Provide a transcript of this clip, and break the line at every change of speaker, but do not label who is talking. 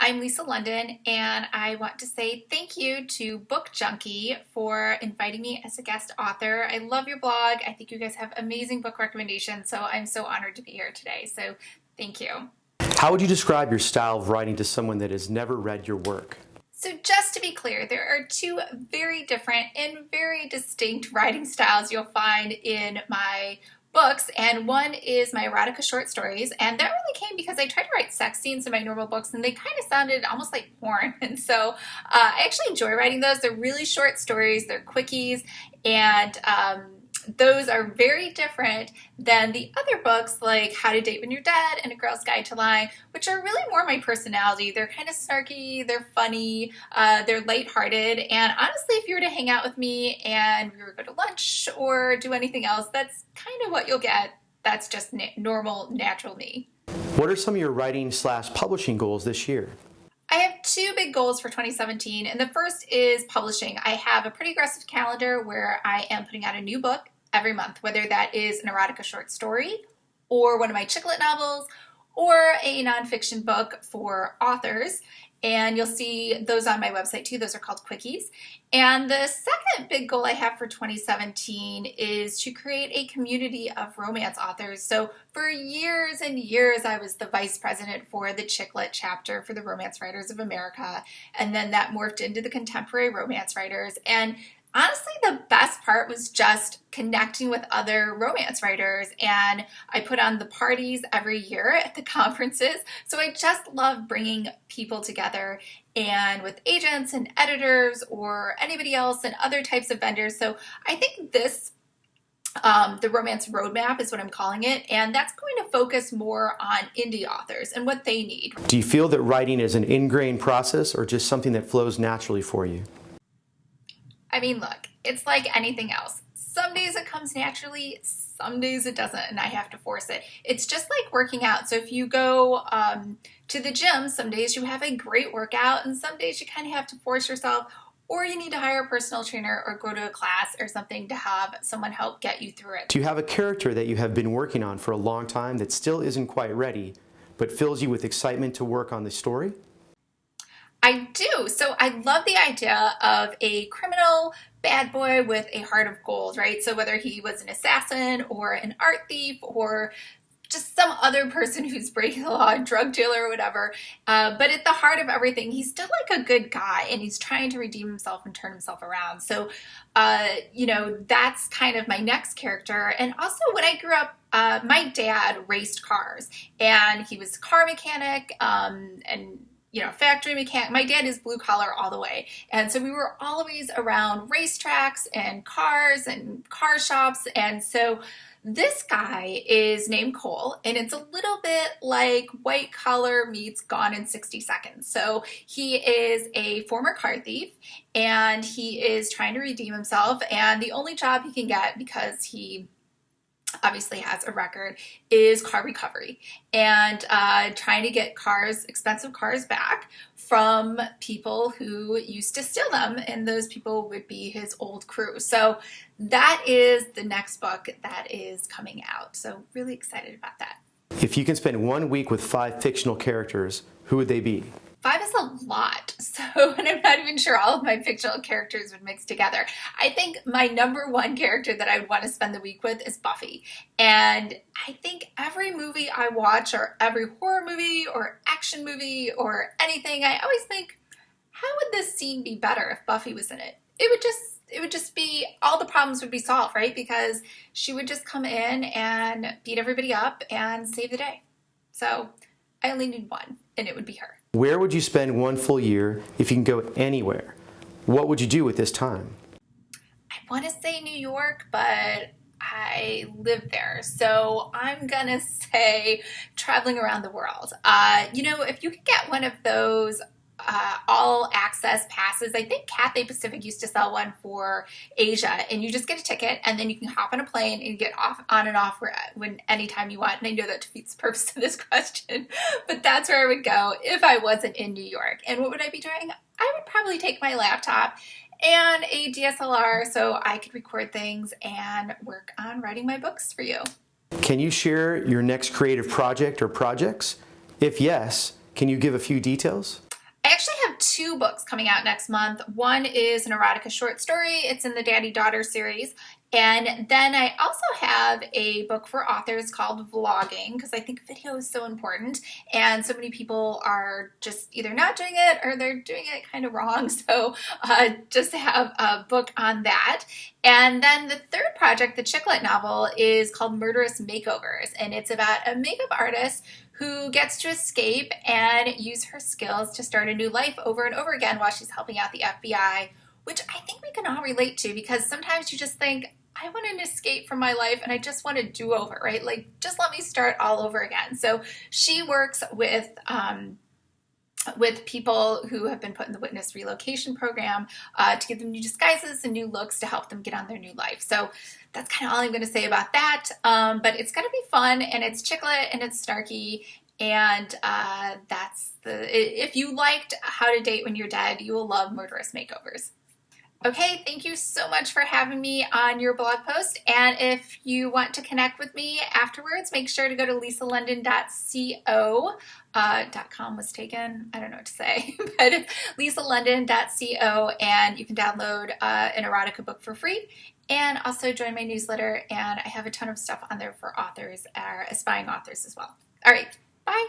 I'm Lisa London, and I want to say thank you to Book Junkie for inviting me as a guest author. I love your blog. I think you guys have amazing book recommendations, so I'm so honored to be here today. So thank you.
How would you describe your style of writing to someone that has never read your work?
So just to be clear, there are two very different and very distinct writing styles you'll find in my books, and one is my erotica short stories, and that really came because I tried to write sex scenes in my normal books and they kind of sounded almost like porn, and so I actually enjoy writing those. They're really short stories, they're quickies, and those are very different than the other books like How to Date When You're Dead and A Girl's Guide to Lying, which are really more my personality. They're kind of snarky, they're funny, they're lighthearted, and honestly, if you were to hang out with me and we were to go to lunch or do anything else, that's kind of what you'll get. That's just normal, natural me.
What are some of your writing/publishing goals this year?
I have two big goals for 2017, and the first is publishing. I have a pretty aggressive calendar where I am putting out a new book every month, whether that is an erotica short story or one of my chick lit novels or a nonfiction book for authors. And you'll see those on my website too. Those are called quickies. And the second big goal I have for 2017 is to create a community of romance authors. So for years and years, I was the vice president for the chick lit chapter for the Romance Writers of America. And then that morphed into the Contemporary Romance Writers. And honestly, the best part was just connecting with other romance writers, and I put on the parties every year at the conferences, so I just love bringing people together, and with agents and editors or anybody else and other types of vendors. So I think this the Romance Roadmap is what I'm calling it, and that's going to focus more on indie authors and what they need.
Do you feel that writing is an ingrained process or just something that flows naturally for you?
I mean, look, it's like anything else. Some days it comes naturally, some days it doesn't, and I have to force it. It's just like working out. So if you go to the gym, some days you have a great workout, and some days you kind of have to force yourself, or you need to hire a personal trainer or go to a class or something to have someone help get you through it.
Do you have a character that you have been working on for a long time that still isn't quite ready, but fills you with excitement to work on the story?
I do. So I love the idea of a criminal bad boy with a heart of gold, right? So whether he was an assassin or an art thief or just some other person who's breaking the law, a drug dealer or whatever, but at the heart of everything, he's still like a good guy and he's trying to redeem himself and turn himself around. So, that's kind of my next character. And also when I grew up, my dad raced cars, and he was a car mechanic, and factory mechanic. My dad is blue collar all the way. And so we were always around racetracks and cars and car shops. And so this guy is named Cole, and it's a little bit like White Collar meets Gone in 60 Seconds. So he is a former car thief, and he is trying to redeem himself. And the only job he can get, because he obviously has a record, is car recovery, and trying to get expensive cars back from people who used to steal them, and those people would be his old crew. So that is the next book that is coming out. So really excited about that.
If you can spend 1 week with 5 fictional characters, who would they be?
5 is a lot, and I'm not even sure all of my fictional characters would mix together. I think my number one character that I would want to spend the week with is Buffy. And I think every movie I watch, or every horror movie or action movie or anything, I always think, how would this scene be better if Buffy was in it? It would just be, all the problems would be solved, right? Because she would just come in and beat everybody up and save the day. So I only need one, and it would be her.
Where would you spend 1 full year if you can go anywhere? What would you do with this time?
I want to say New York, but I live there. So I'm going to say traveling around the world. If you could get one of those all access passes. I think Cathay Pacific used to sell one for Asia, and you just get a ticket and then you can hop on a plane and get on and off anytime you want. And I know that defeats the purpose of this question, but that's where I would go if I wasn't in New York. And what would I be doing? I would probably take my laptop and a DSLR so I could record things and work on writing my books for you.
Can you share your next creative project or projects? If yes, can you give a few details?
2 books coming out next month. One is an erotica short story. It's in the Daddy-Daughter series. And then I also have a book for authors called Vlogging, because I think video is so important, and so many people are just either not doing it or they're doing it kind of wrong. So just to have a book on that. And then the third project, the chicklet novel, is called Murderous Makeovers, and it's about a makeup artist who gets to escape and use her skills to start a new life over and over again while she's helping out the FBI, which I think we can all relate to, because sometimes you just think, I want an escape from my life and I just want a do-over, right? Like, just let me start all over again. So she works with people who have been put in the witness relocation program to give them new disguises and new looks to help them get on their new life. So that's kind of all I'm going to say about that. But it's going to be fun, and it's chicklet and it's snarky, and if you liked How to Date When You're Dead, you will love Murderous Makeovers. Okay, thank you so much for having me on your blog post. And if you want to connect with me afterwards, make sure to go to lisalondon.co. .com was taken. I don't know what to say, but lisalondon.co, and you can download an erotica book for free, and also join my newsletter. And I have a ton of stuff on there for authors, aspiring authors as well. All right, bye.